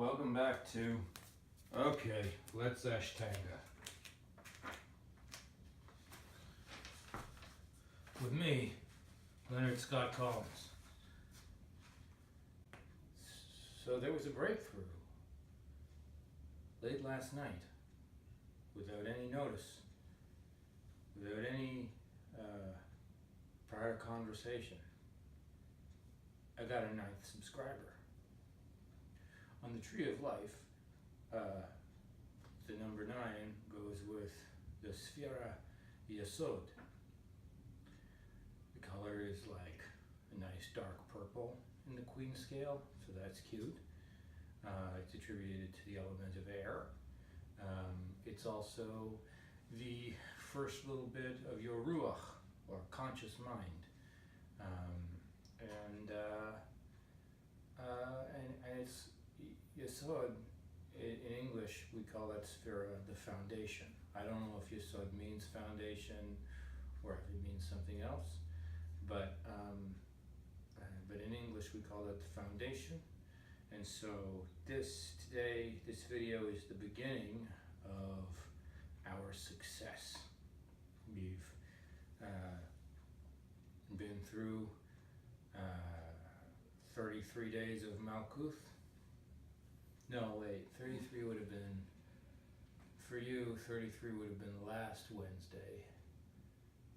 welcome back to, okay, let's Ashtanga. With me, Leonard Scott Collins. So there was a breakthrough late last night, without any notice, without any prior conversation. I got a 9th subscriber. On the Tree of Life, the number 9 goes with the Sphera Yesod. The color is like a nice dark purple in the Queen scale, so that's cute. It's attributed to the element of air. It's also the first little bit of your ruach, or conscious mind. And it's Yesod. In English, we call that Sphera the foundation. I don't know if Yesod means foundation or if it means something else, but in English we call it the foundation. And so this video is the beginning of our success. We've been through 33 days of Malkuth. No, wait, 33 would have been, for you, 33 would have been last Wednesday.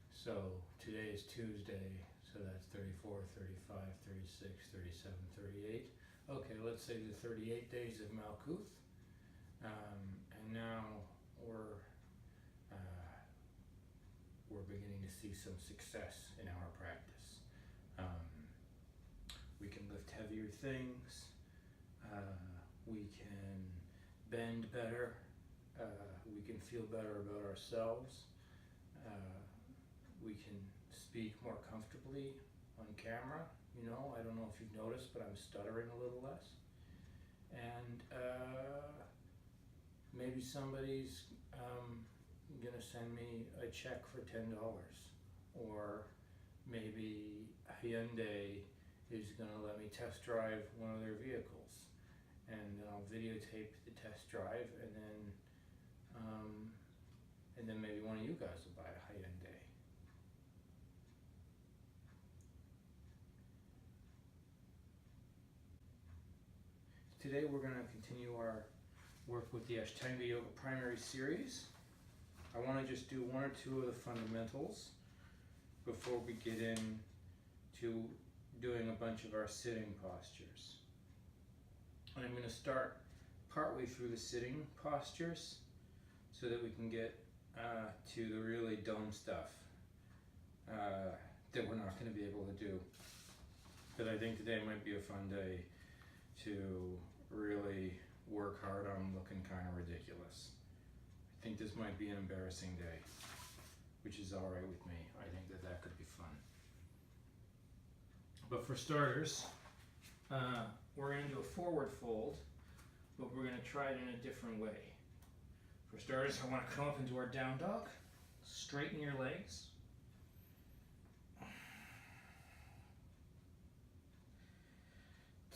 So today is Tuesday, so that's 34, 35, 36, 37, 38. Okay, let's say the 38 days of Malkuth. And now we're beginning to see some success in our practice. We can lift heavier things. We can bend better. We can feel better about ourselves. We can speak more comfortably on camera. You know, I don't know if you've noticed, but I'm stuttering a little less. And maybe somebody's gonna send me a check for $10, or maybe Hyundai is gonna let me test drive one of their vehicles, and then I'll videotape the test drive, and then maybe one of you guys will buy a Hyundai. Today we're going to continue our work with the Ashtanga Yoga Primary Series. I want to just do one or two of the fundamentals before we get into doing a bunch of our sitting postures. And I'm going to start partway through the sitting postures so that we can get to the really dumb stuff that we're not going to be able to do. But I think today might be a fun day to really work hard on looking kind of ridiculous. I think this might be an embarrassing day, which is all right with me. I think that could be fun. But for starters, we're going to do a forward fold, but we're going to try it in a different way. For starters, I want to come up into our down dog, straighten your legs.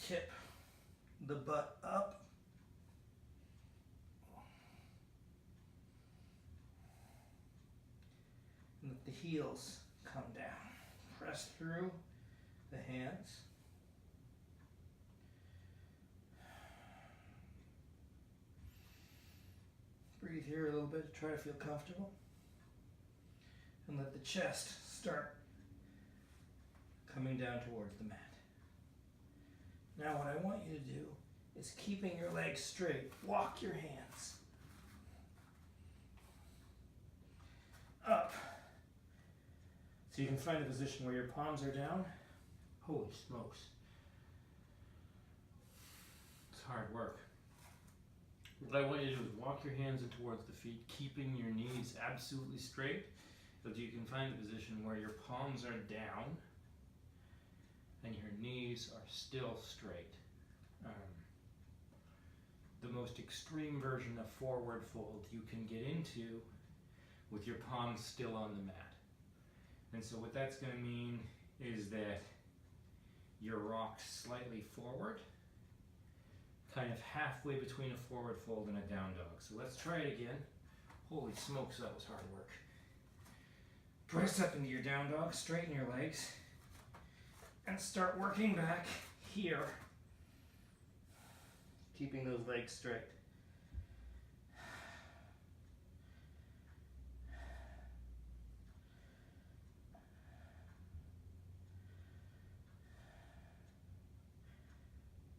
Tip the butt up. And let the heels come down. Press through the hands. Breathe here a little bit to try to feel comfortable. And let the chest start coming down towards the mat. Now what I want you to do is, keeping your legs straight, walk your hands up. So you can find a position where your palms are down. Holy smokes. It's hard work. What I want you to do is walk your hands in towards the feet, keeping your knees absolutely straight, so that you can find a position where your palms are down and your knees are still straight. The most extreme version of forward fold you can get into with your palms still on the mat. And so what that's going to mean is that you're rocked slightly forward, kind of halfway between a forward fold and a down dog. So let's try it again. Holy smokes, that was hard work. Press up into your down dog, straighten your legs, and start working back here, keeping those legs straight.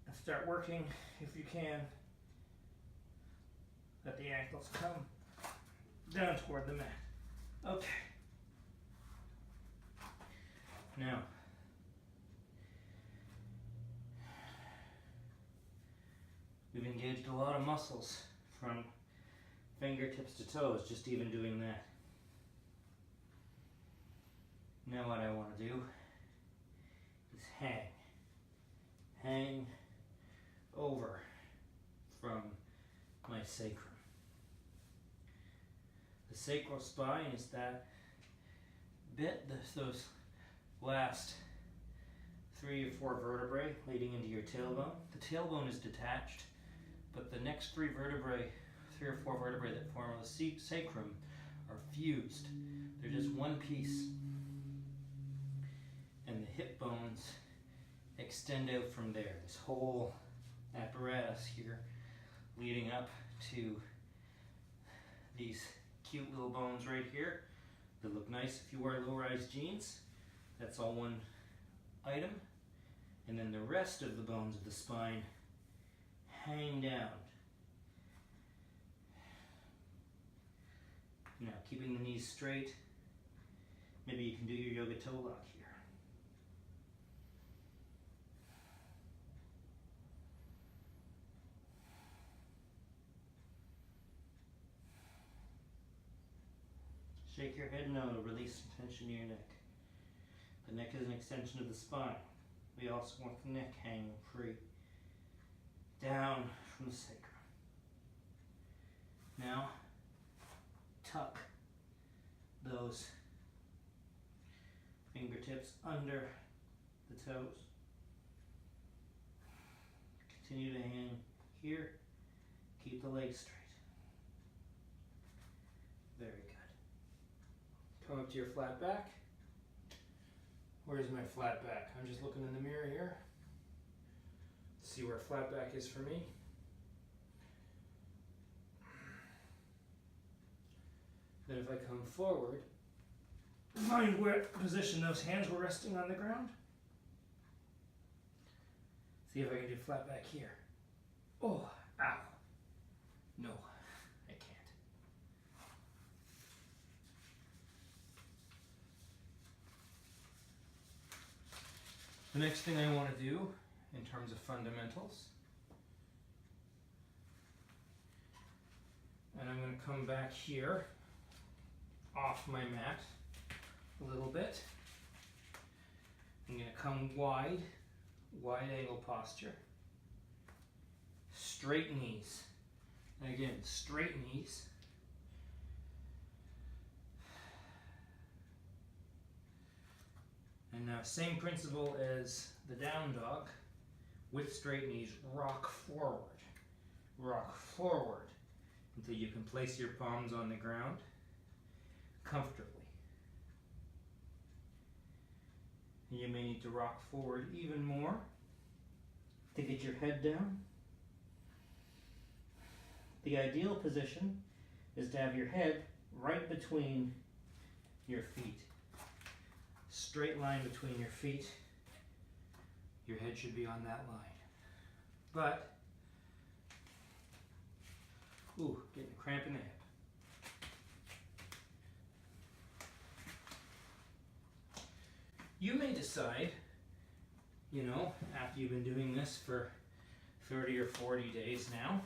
And start working, if you can, let the ankles come down toward the mat. Okay. Now, we've engaged a lot of muscles from fingertips to toes, just even doing that. Now what I want to do is hang over from my sacrum. The sacral spine is that bit, those last 3 or 4 vertebrae leading into your tailbone. The tailbone is detached, but the next 3 vertebrae, 3 or 4 vertebrae that form the sacrum are fused. They're just one piece. And the hip bones extend out from there. This whole apparatus here leading up to these cute little bones right here that look nice if you wear low-rise jeans. That's all one item. And then the rest of the bones of the spine hang down. Now, keeping the knees straight, maybe you can do your yoga toe lock here. Shake your head no to release some tension in your neck. The neck is an extension of the spine. We also want the neck hanging free down from the sacrum. Now, tuck those fingertips under the toes. Continue to hang here. Keep the legs straight. Very good. Come up to your flat back. Where's my flat back? I'm just looking in the mirror here. See where flat back is for me. Then if I come forward, find what position those hands were resting on the ground. See if I can do flat back here. Oh, ow. No, I can't. The next thing I want to do in terms of fundamentals, and I'm going to come back here off my mat a little bit. I'm going to come wide angle posture, straight knees. And again, straight knees. And now same principle as the down dog with straight knees, rock forward. Rock forward until you can place your palms on the ground comfortably. You may need to rock forward even more to get your head down. The ideal position is to have your head right between your feet. Straight line between your feet. Your head should be on that line. But, ooh, getting a cramp in the hip. You may decide, you know, after you've been doing this for 30 or 40 days now,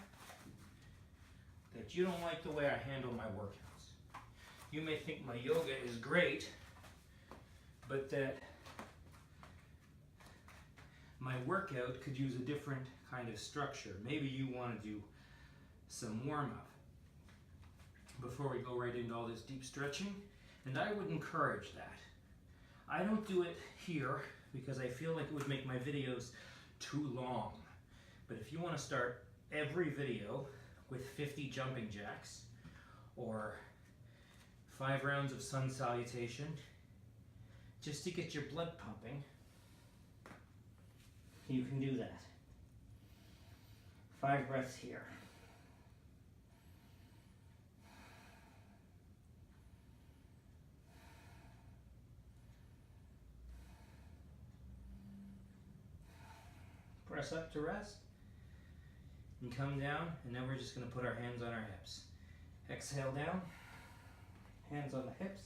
that you don't like the way I handle my workouts. You may think my yoga is great, but that my workout could use a different kind of structure. Maybe you want to do some warm-up before we go right into all this deep stretching, and I would encourage that. I don't do it here because I feel like it would make my videos too long. But if you want to start every video with 50 jumping jacks or 5 rounds of sun salutation just to get your blood pumping, you can do that. 5 breaths here. Press up to rest and come down, and now we're just going to put our hands on our hips. Exhale down, hands on the hips.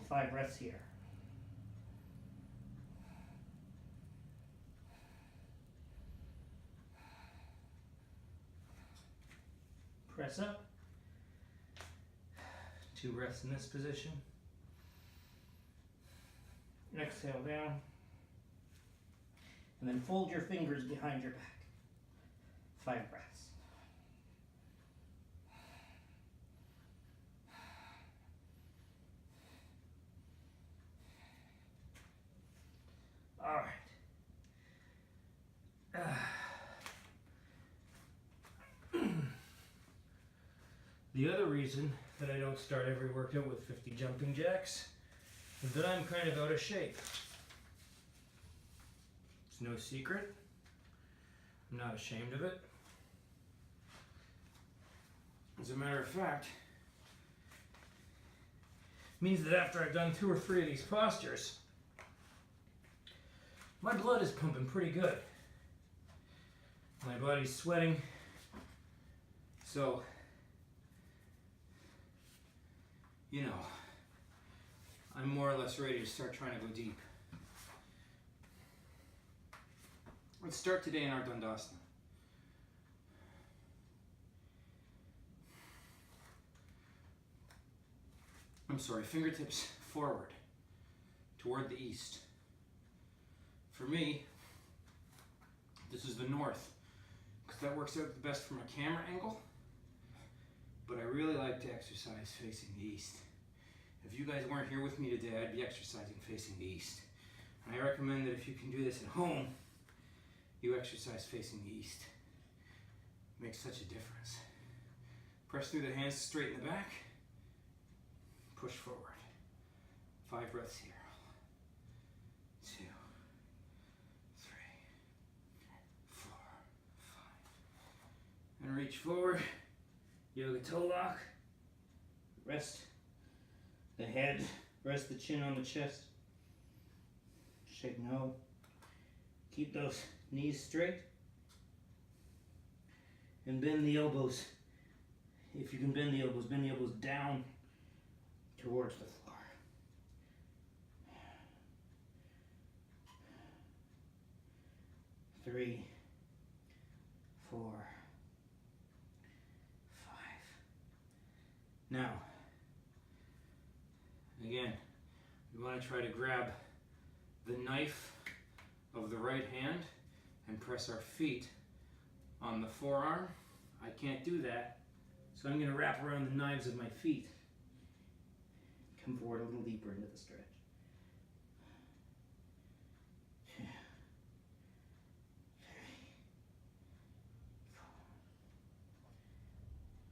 5 breaths here. Press up. 2 breaths in this position. Exhale down. And then fold your fingers behind your back. 5 breaths. All right. The other reason that I don't start every workout with 50 jumping jacks is that I'm kind of out of shape. It's no secret. I'm not ashamed of it. As a matter of fact, it means that after I've done 2 or 3 of these postures, my blood is pumping pretty good. My body's sweating. So, you know, I'm more or less ready to start trying to go deep. Let's start today in our Dandasana. Fingertips forward, toward the east. For me, this is the north, because that works out the best from a camera angle, but I really like to exercise facing the east. If you guys weren't here with me today, I'd be exercising facing the east. And I recommend that if you can do this at home, you exercise facing the east. It makes such a difference. Press through the hands straight in the back. Push forward. 5 breaths here. 2, 3, 4, 5. And reach forward. Yoga toe lock. Rest the head. Rest the chin on the chest. Shake no. Keep those knees straight. And bend the elbows. If you can bend the elbows down towards the floor. 3, 4, 5. Now, again, we want to try to grab the knife of the right hand and press our feet on the forearm. I can't do that, so I'm going to wrap around the knives of my feet. Come forward a little deeper into the stretch. 2, 3, 4,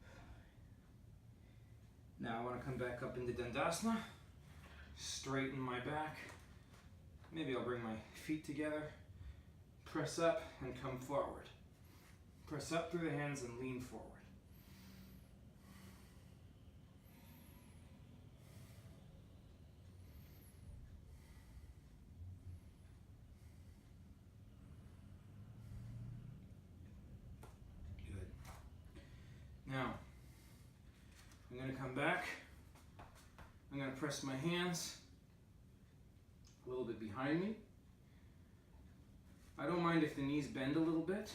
5. Now I want to come back up into Dandasana, straighten my back. Maybe I'll bring my feet together, press up and come forward. Press up through the hands and lean forward. Good. Now, I'm going to come back. I'm going to press my hands a little bit behind me. I don't mind if the knees bend a little bit.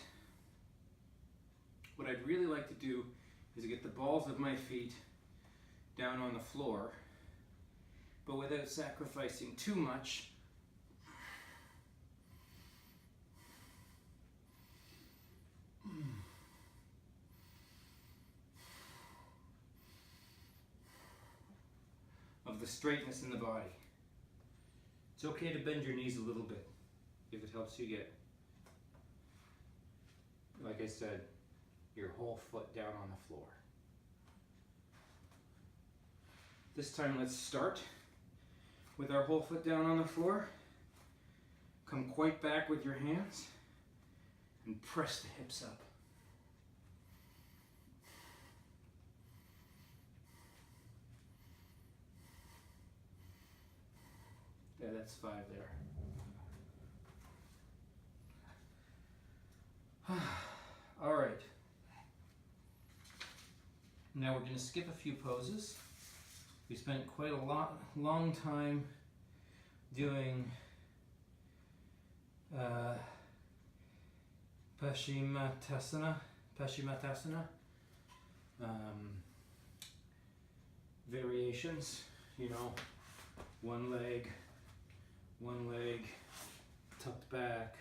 What I'd really like to do is get the balls of my feet down on the floor, but without sacrificing too much. Of the straightness in the body. It's okay to bend your knees a little bit if it helps you get like I said, your whole foot down on the floor. This time let's start with our whole foot down on the floor. Come quite back with your hands and press the hips up. Yeah, that's 5 there. All right. Now we're going to skip a few poses. We spent quite a long time doing Paschimottanasana, variations, you know, one leg, tucked back,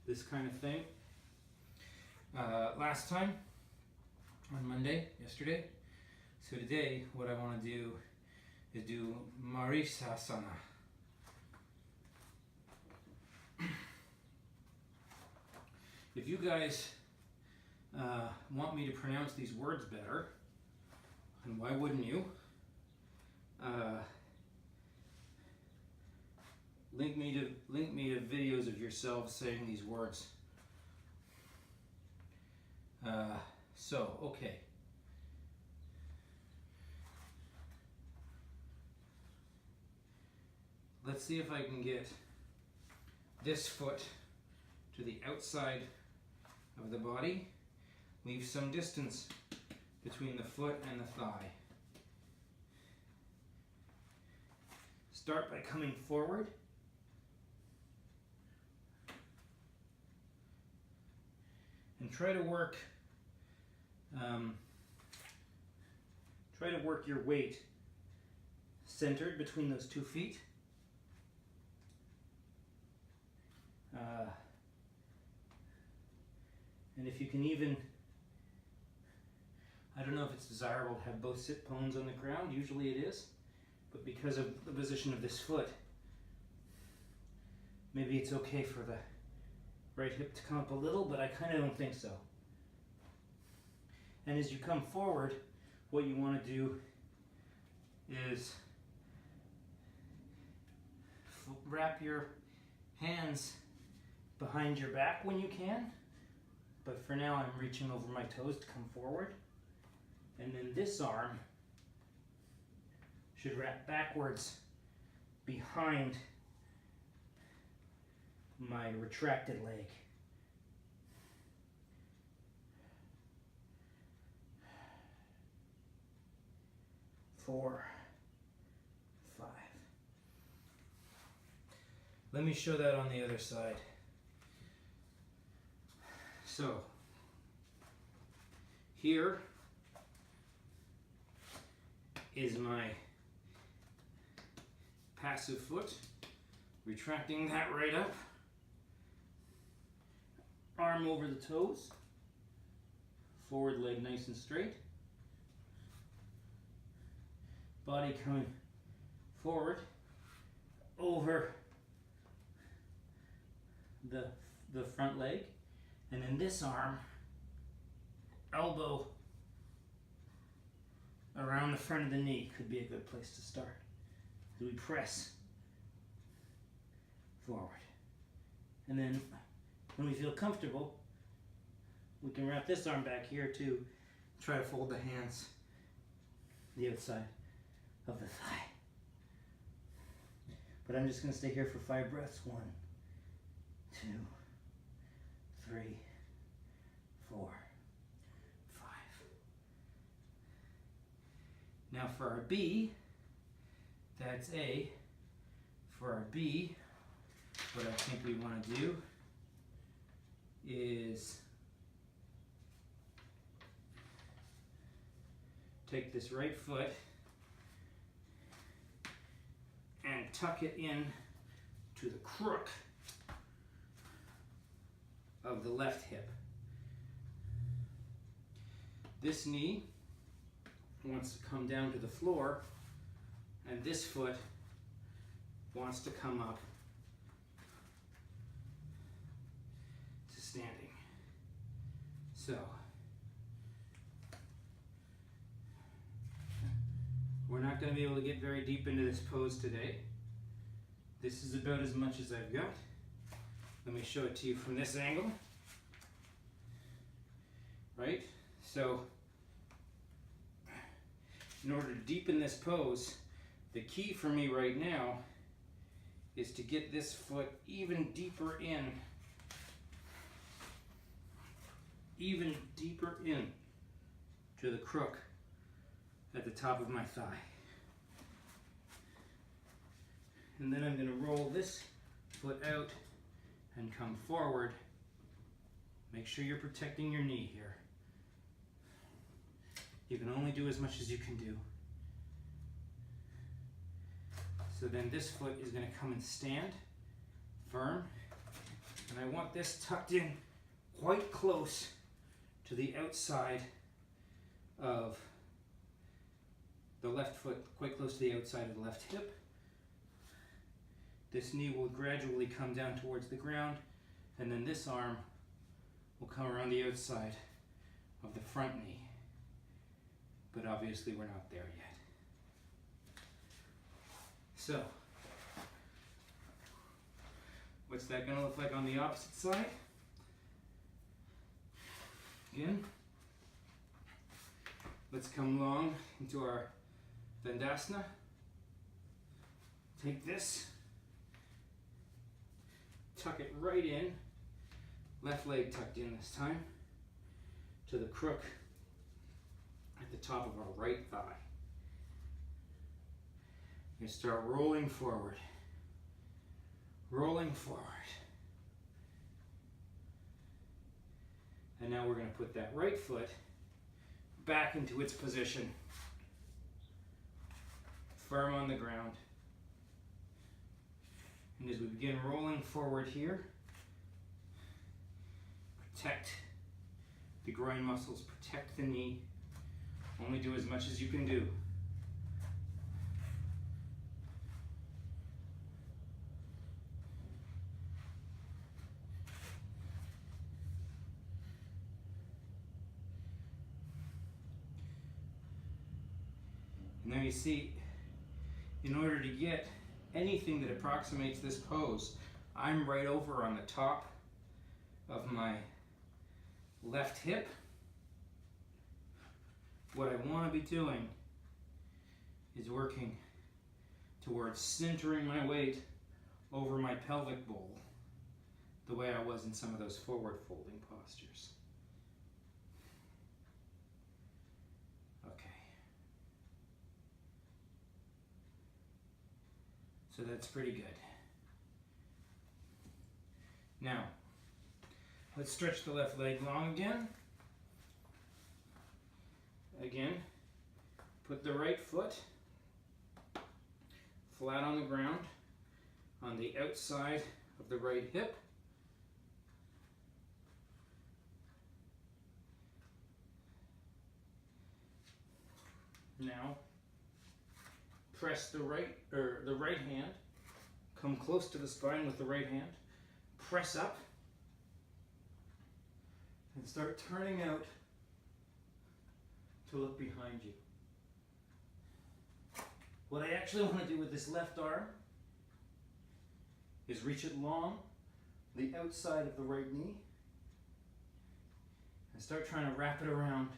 this kind of thing. Last time, on Monday, yesterday. So today, what I want to do is do Marisasana. If you guys want me to pronounce these words better, and why wouldn't you? Link me to videos of yourselves saying these words. Okay. Let's see if I can get this foot to the outside of the body. Leave some distance between the foot and the thigh. Start by coming forward. And try to work your weight centered between those 2 feet. And if you can even, I don't know if it's desirable to have both sit bones on the ground, usually it is, but because of the position of this foot, maybe it's okay for the right hip to come up a little, but I kind of don't think so. And as you come forward, what you want to do is wrap your hands behind your back when you can, but for now I'm reaching over my toes to come forward, and then this arm should wrap backwards behind my retracted leg. Four, 5. Let me show that on the other side. So, here is my passive foot, retracting that right up, arm over the toes, forward leg nice and straight, body coming forward over the front leg, and then this arm, elbow around the front of the knee could be a good place to start. So we press forward. And then when we feel comfortable, we can wrap this arm back here too. Try to fold the hands the outside of the thigh. But I'm just going to stay here for 5 breaths. 1, 2, 3, 4, 5. Now for our B, that's A. For our B, what I think we want to do is take this right foot and tuck it in to the crook of the left hip. This knee wants to come down to the floor, and this foot wants to come up to standing. So, we're not going to be able to get very deep into this pose today. This is about as much as I've got. Let me show it to you from this angle. Right? So, in order to deepen this pose, the key for me right now is to get this foot even deeper in to the crook at the top of my thigh. And then I'm going to roll this foot out and come forward. Make sure you're protecting your knee here. You can only do as much as you can do. So then this foot is going to come and stand firm. And I want this tucked in quite close to the outside of the left foot, quite close to the outside of the left hip. This knee will gradually come down towards the ground, and then this arm will come around the outside of the front knee. But obviously we're not there yet. So, what's that going to look like on the opposite side? Again, let's come long into our Dandasana. Take this, tuck it right in, left leg tucked in this time, to the crook at the top of our right thigh. You're going to start rolling forward, rolling forward. And now we're going to put that right foot back into its position, firm on the ground. And as we begin rolling forward here, protect the groin muscles, protect the knee. Only do as much as you can do. Now you see, in order to get anything that approximates this pose, I'm right over on the top of my left hip. What I want to be doing is working towards centering my weight over my pelvic bowl, the way I was in some of those forward folding postures. So that's pretty good. Now, let's stretch the left leg long again. Again, put the right foot flat on the ground on the outside of the right hip. Now, press the right hand, come close to the spine with the right hand, press up, and start turning out to look behind you. What I actually want to do with this left arm is reach it long, the outside of the right knee, and start trying to wrap it around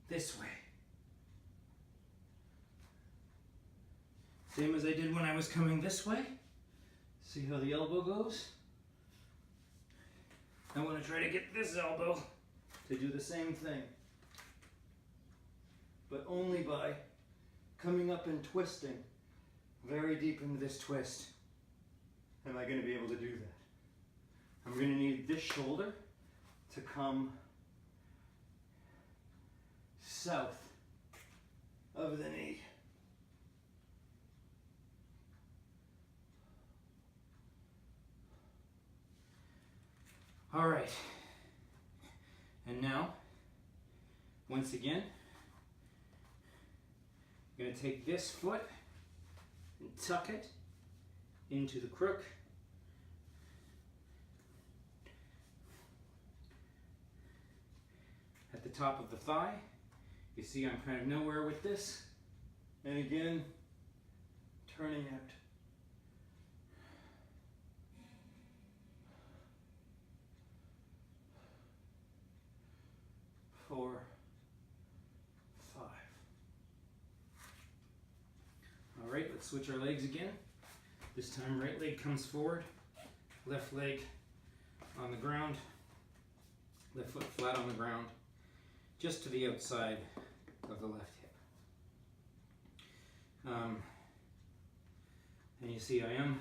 this way. Same as I did when I was coming this way. See how the elbow goes? I want to try to get this elbow to do the same thing. But only by coming up and twisting very deep into this twist am I going to be able to do that. I'm going to need this shoulder to come south of the knee. All right, and now, once again, I'm going to take this foot and tuck it into the crook. the top of the thigh. You see I'm kind of nowhere with this. And again, turning out. 4, 5. All right, let's switch our legs again. This time right leg comes forward, left leg on the ground, left foot flat on the ground, just to the outside of the left hip. And you see I am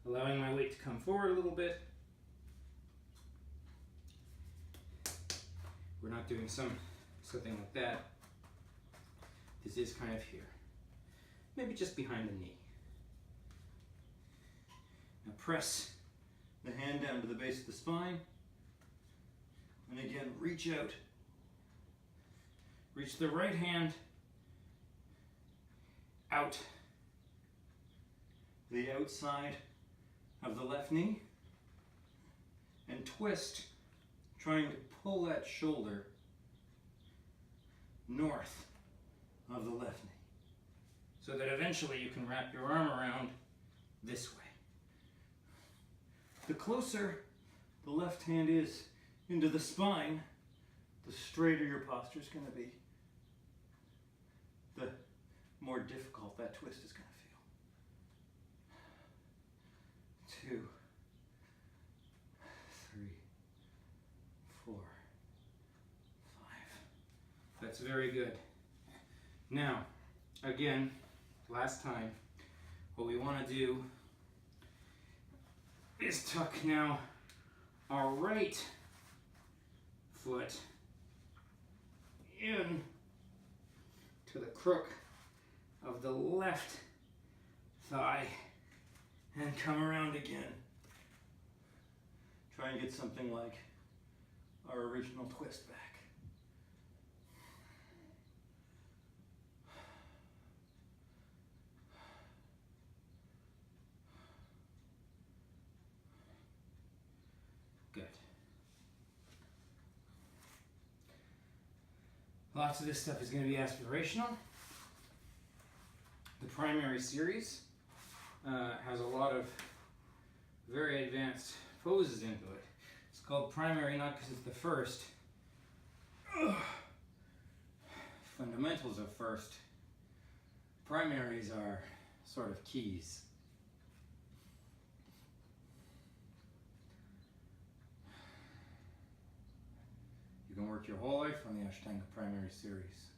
allowing my weight to come forward a little bit. We're not doing something like that. This is kind of here. Maybe just behind the knee. Now press the hand down to the base of the spine. And again, reach out. Reach the right hand out the outside of the left knee and twist, trying to pull that shoulder north of the left knee so that eventually you can wrap your arm around this way. The closer the left hand is into the spine, the straighter your posture is going to be, the more difficult that twist is going to feel. 2, 3, 4, 5. That's very good. Now, again, last time, what we want to do is tuck now our right foot in to the crook of the left thigh and come around again. Try and get something like our original twist back. Good. Lots of this stuff is going to be aspirational. The primary series has a lot of very advanced poses into it. It's called primary not because it's the first. Fundamentals are first. Primaries are sort of keys. You can work your whole life on the Ashtanga primary series.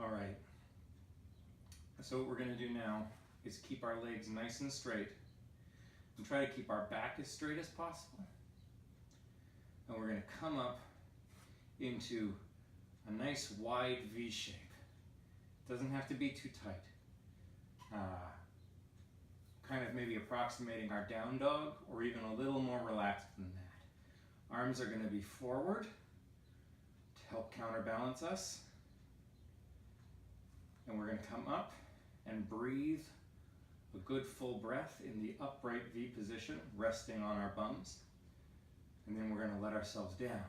All right, so what we're going to do now is keep our legs nice and straight and try to keep our back as straight as possible. And we're going to come up into a nice wide V shape. It doesn't have to be too tight. Kind of maybe approximating our down dog or even a little more relaxed than that. Arms are going to be forward to help counterbalance us. And we're going to come up and breathe a good full breath in the upright V position, resting on our bums. And then we're going to let ourselves down.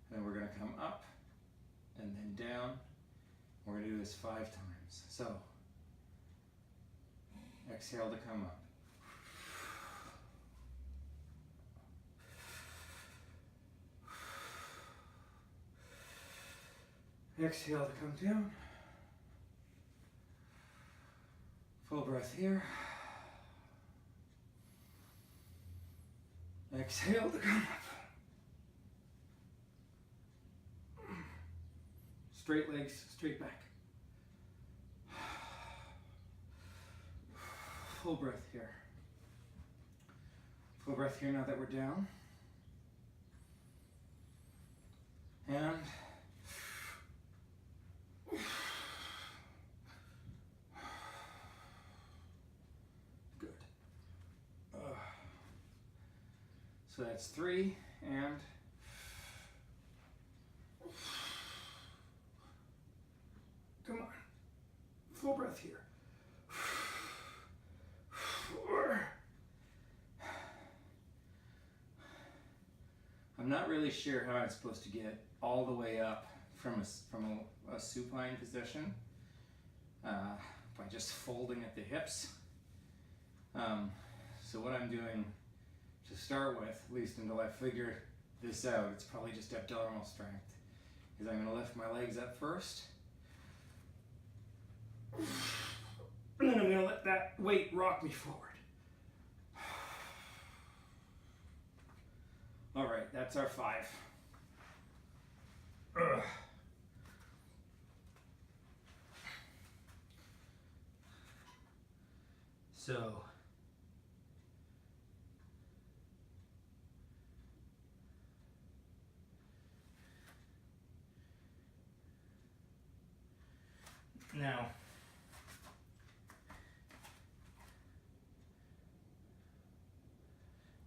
And then we're going to come up and then down. We're going to do this 5 times. So, exhale to come up. Exhale to come down. Full breath here. Exhale to come up. Straight legs, straight back. Full breath here. Full breath here now that we're down. And good. So that's 3, and come on, full breath here. I'm not really sure how I'm supposed to get all the way up from a supine position by just folding at the hips. So what I'm doing to start with, at least until I figure this out, it's probably just abdominal strength, is I'm going to lift my legs up first. And then I'm going to let that weight rock me forward. All right, that's our 5. Ugh. So, now,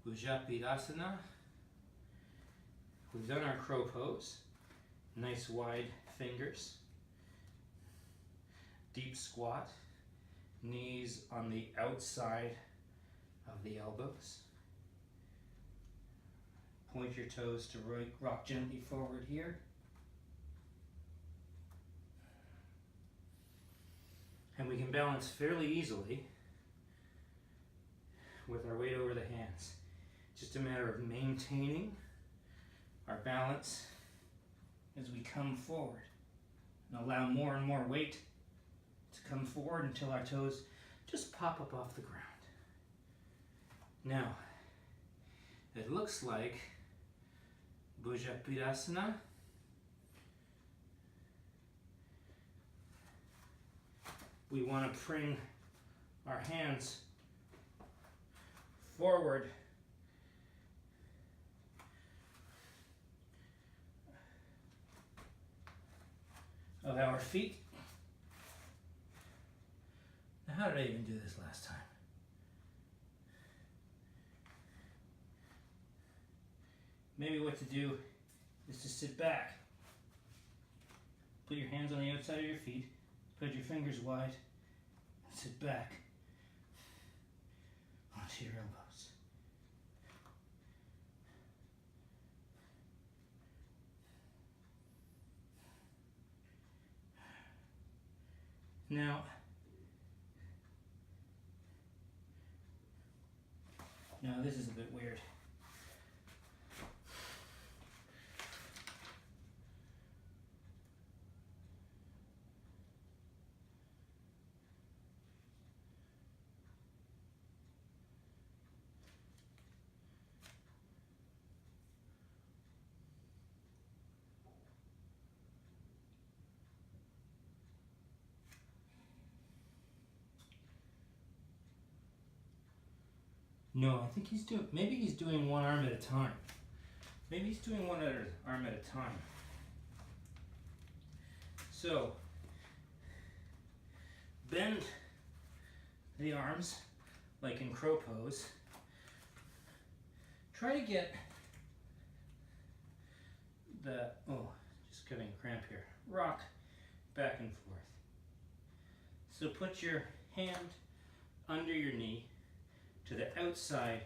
Bhujapidasana. We've done our crow pose. Nice wide fingers. Deep squat. Knees on the outside of the elbows. Point your toes to rock gently forward here. And we can balance fairly easily with our weight over the hands. Just a matter of maintaining our balance as we come forward and allow more and more weight to come forward until our toes just pop up off the ground. Now, it looks like Bhujapidasana. We want to bring our hands forward of our feet. Now, how did I even do this last time? Maybe what to do is to sit back. Put your hands on the outside of your feet, spread your fingers wide, and sit back onto your elbows. Now this is a bit weird. No, I think maybe he's doing one arm at a time. Maybe he's doing one arm at a time. So, bend the arms like in crow pose. Try to get just getting a cramp here. Rock back and forth. So put your hand under your knee to the outside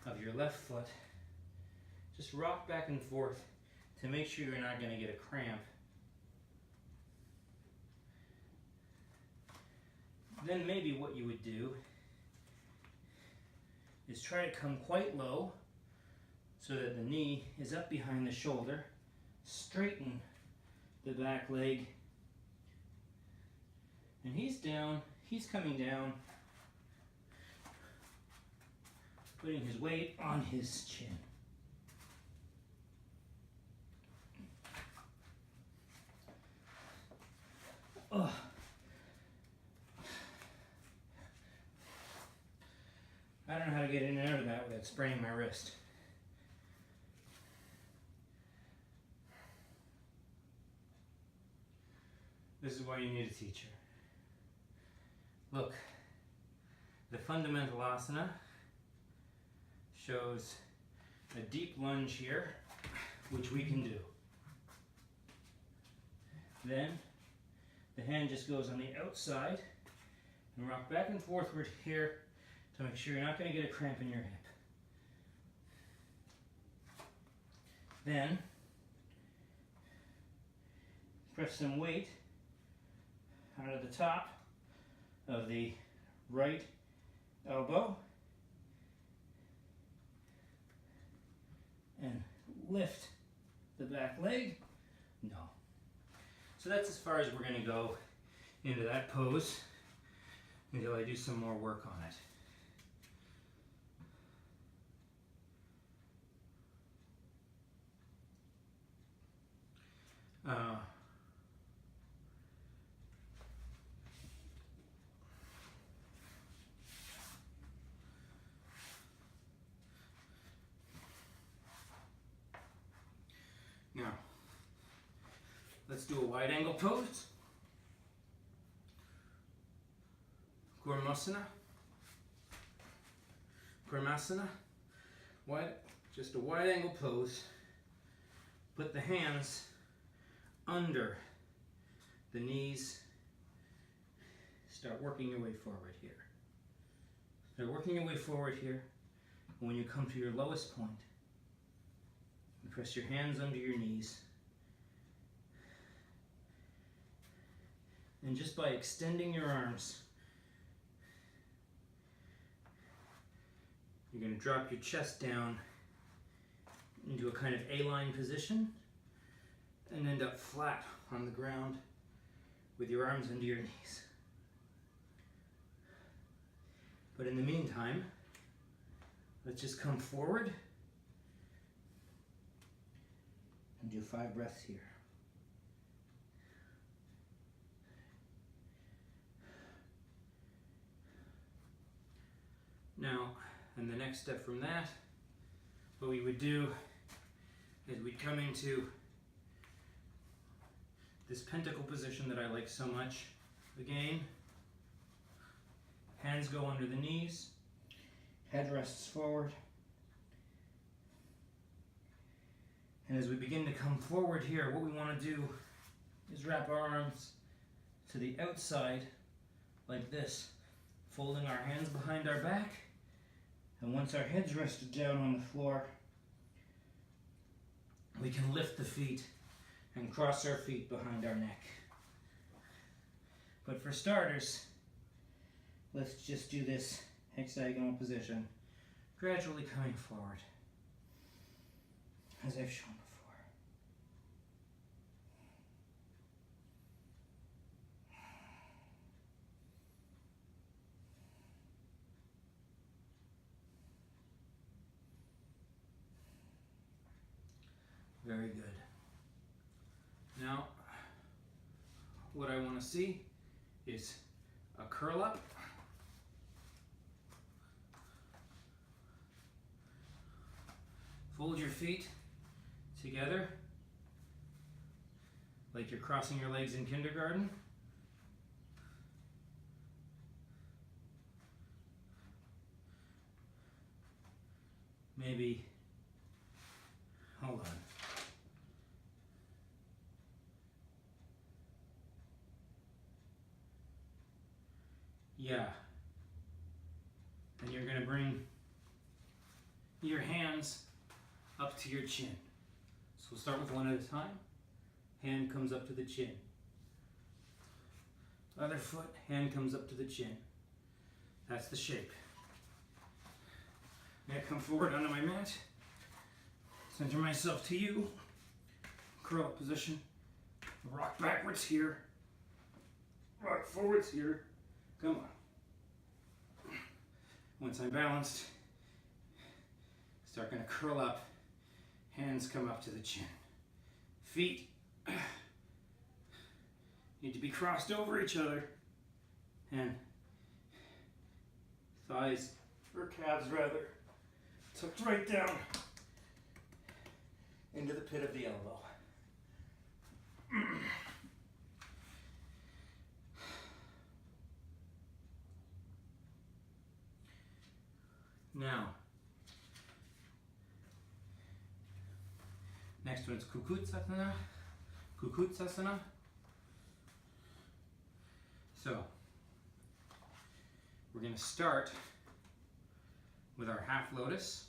of your left foot. Just rock back and forth to make sure you're not going to get a cramp. Then maybe what you would do is try to come quite low so that the knee is up behind the shoulder. Straighten the back leg. And he's down, he's coming down, putting his weight on his chin. Oh. I don't know how to get in and out of that without spraining my wrist. This is why you need a teacher. Look, the fundamental asana shows a deep lunge here, which we can do. Then the hand just goes on the outside and rock back and forthward here to make sure you're not going to get a cramp in your hip. Then press some weight onto the top of the right elbow and lift the back leg. No. So that's as far as we're going to go into that pose until I do some more work on it. Now, let's do a wide angle pose. Kurmasana. Kurmasana. Just a wide angle pose. Put the hands under the knees. Start working your way forward here. Start working your way forward here. And when you come to your lowest point, you press your hands under your knees. And just by extending your arms, you're going to drop your chest down into a kind of A-line position and end up flat on the ground with your arms under your knees. But in the meantime, let's just come forward and do 5 breaths here. Now, and the next step from that, what we would do is we'd come into this pentacle position that I like so much. Again, hands go under the knees, head rests forward. And as we begin to come forward here, what we want to do is wrap our arms to the outside like this, folding our hands behind our back. And once our head's rested down on the floor, we can lift the feet and cross our feet behind our neck. But for starters, let's just do this hexagonal position, gradually coming forward, as I've shown before. Very good. Now, what I want to see is a curl up. Fold your feet together like you're crossing your legs in kindergarten. Maybe, hold on. Yeah. And you're going to bring your hands up to your chin. So we'll start with one at a time. Hand comes up to the chin. Other foot, hand comes up to the chin. That's the shape. I'm going to come forward onto my mat. Center myself to you. Curl up position. Rock backwards here. Rock forwards here. Come on. Once I'm balanced, start going to curl up. Hands come up to the chin. Feet need to be crossed over each other. And thighs, or calves rather, tucked right down into the pit of the elbow. Now, Next one is Kukutsasana. Kukutsasana. So, we're going to start with our half lotus.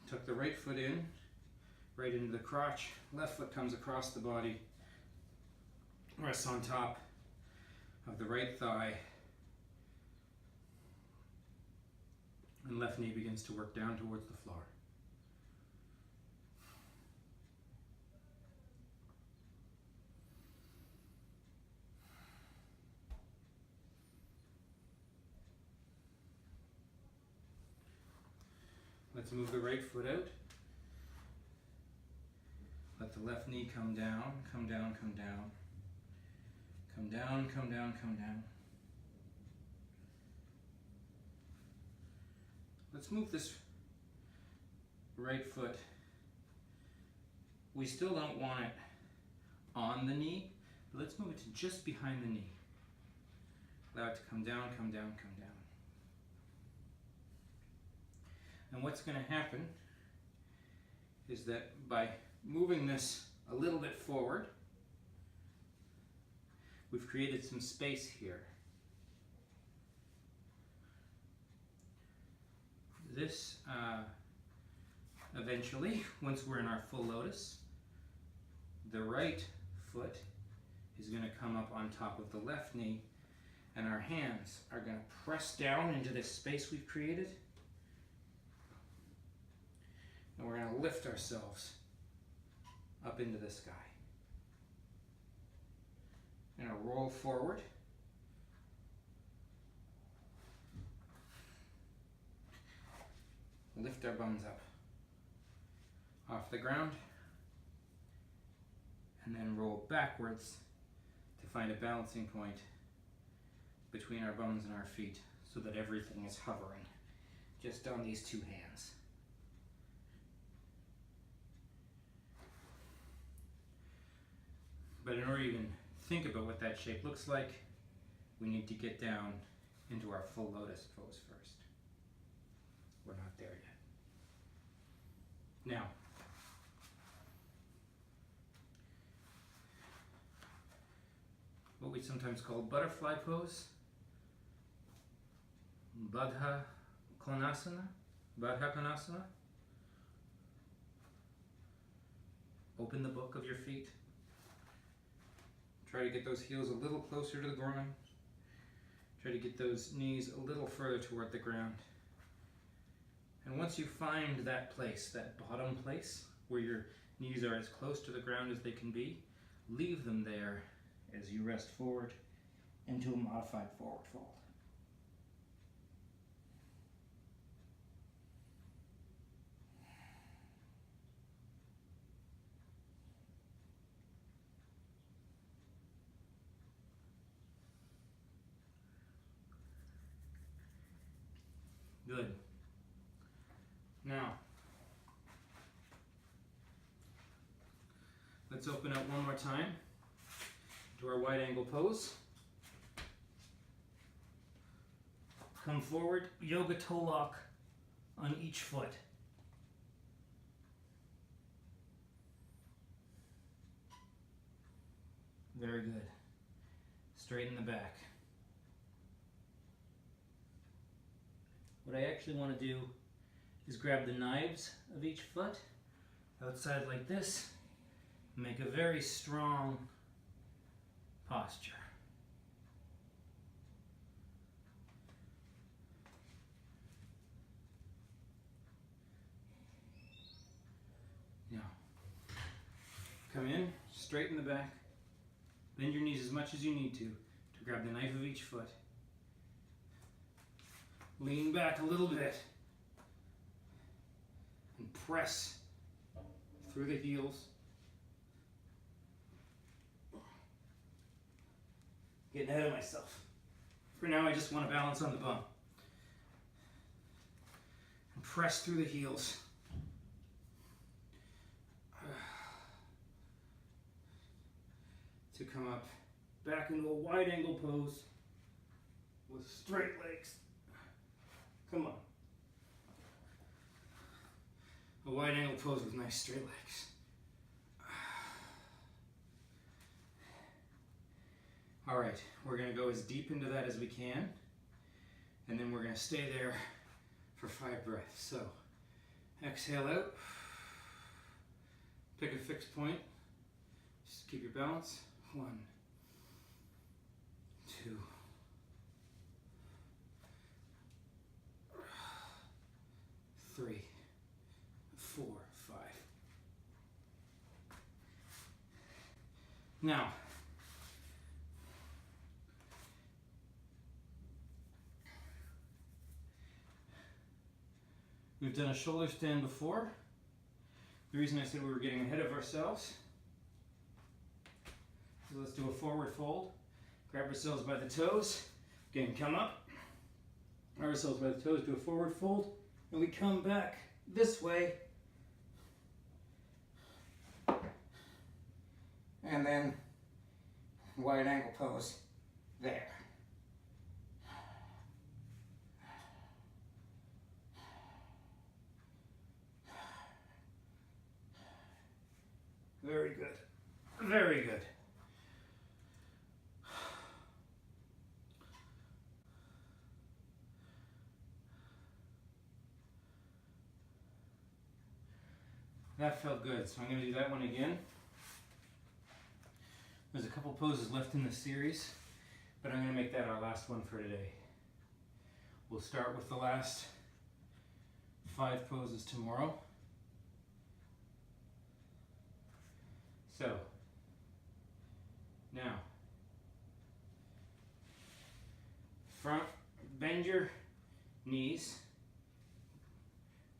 Tuck the right foot in, right into the crotch. Left foot comes across the body, rests on top of the right thigh, and left knee begins to work down towards the floor. Let's move the right foot out. Let the left knee come down, come down, come down. Come down, come down, come down. Let's move this right foot. We still don't want it on the knee, but let's move it to just behind the knee. Allow it to come down, come down, come down. And what's going to happen is that by moving this a little bit forward, we've created some space here. This eventually, once we're in our full lotus, the right foot is going to come up on top of the left knee, and our hands are going to press down into this space we've created. And we're going to lift ourselves up into the sky. We're going to roll forward. Lift our bums up off the ground. And then roll backwards to find a balancing point between our bums and our feet so that everything is hovering just on these two hands. But in order to even think about what that shape looks like, we need to get down into our full lotus pose first. We're not there yet. Now, what we sometimes call butterfly pose, Baddha Konasana, Baddha Konasana. Open the book of your feet. Try to get those heels a little closer to the ground. Try to get those knees a little further toward the ground. And once you find that place, that bottom place, where your knees are as close to the ground as they can be, leave them there as you rest forward into a modified forward fold. Good. Now, let's open up one more time to our wide angle pose. Come forward, yoga toe lock on each foot. Very good. Straighten the back. What I actually want to do is grab the knives of each foot outside like this, make a very strong posture. Now, come in, straighten the back, bend your knees as much as you need to grab the knife of each foot. Lean back a little bit and press through the heels. Getting ahead of myself. For now, I just want to balance on the bum. And press through the heels. To come up back into a wide angle pose with straight legs. Come on. wide angle pose with nice straight legs. All right, we're gonna go as deep into that as we can, and then we're gonna stay there for 5 breaths. So, exhale out, pick a fixed point, just keep your balance. 1, 2, 3, 4, 5. Now, we've done a shoulder stand before. The reason I said we were getting ahead of ourselves. So let's do a forward fold. Grab ourselves by the toes. Again, come up. Grab ourselves by the toes, do a forward fold. And we come back this way. And then wide angle pose there. Very good. Very good. That felt good, so I'm going to do that one again. There's a couple poses left in the series, but I'm going to make that our last one for today. We'll start with the last 5 poses tomorrow. So, now, front, bend your knees,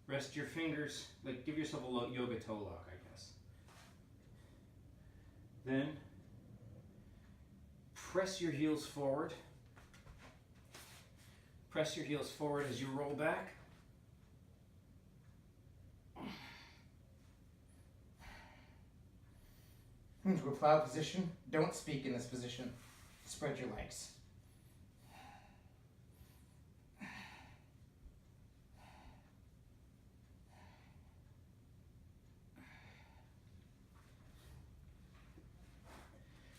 rest your fingers, like give yourself a yoga toe lock, I guess. Then, press your heels forward. Press your heels forward as you roll back. Into a plow position. Don't speak in this position. Spread your legs.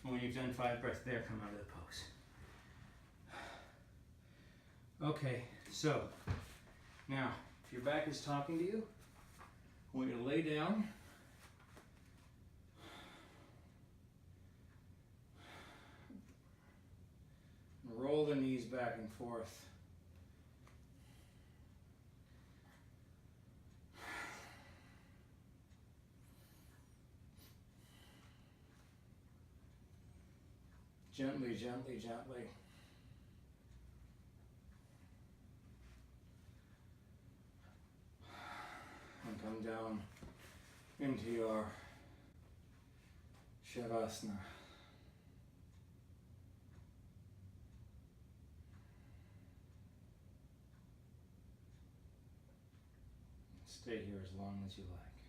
And when you've done 5 breaths there, come out of the pose. Okay, so now if your back is talking to you, I want you to lay down. Roll the knees back and forth. Gently, gently, gently. And come down into your Shavasana. Stay here as long as you like.